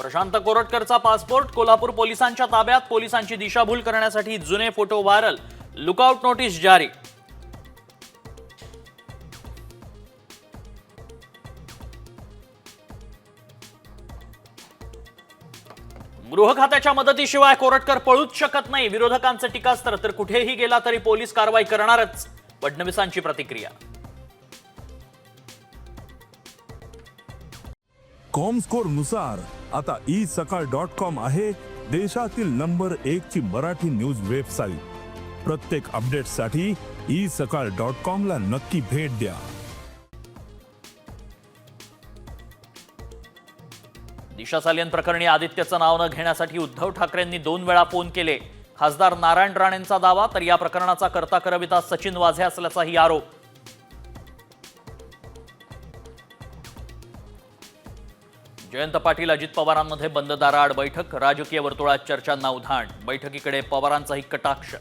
Prashant कोरटकरचा passport Kolhapur पोलिसांच्या ताब्यात. पोलिसांची दिशाभूल करण्यासाठी जुने फोटो व्हायरल. लुकआउट नोटीस जारी. गृह खात्याच्या मदतीशिवाय कोरटकर पळूच शकत नाही. विरोधकांचे टीकास्त्र. तर कुठेही गेला तरी पोलीस कारवाई करणारच. फडणवीसांची प्रतिक्रिया. कॉमस्कोर नुसार आता isakal.com आहे देशातील नंबर 1 ची मराठी न्यूज वेबसाईट. प्रत्येक अपडेटसाठी isakal.com ला नक्की भेट द्या. दिशा सालियन प्रकरणी आदित्यचं नाव न घेण्यासाठी उद्धव ठाकरेंनी 2 वेळा फोन केले. खासदार नारायण राणेंचा दावा. तर या प्रकरणाचा कर्ता करविता सचिन वाझे असल्याचाही आरोप. जयंत पाटील अजित पवारांमध्ये बंद दाराआड बैठक. राजकीय वर्तुळात चर्चांना उधाण. बैठकीकडे पवारांचाही कटाक्ष.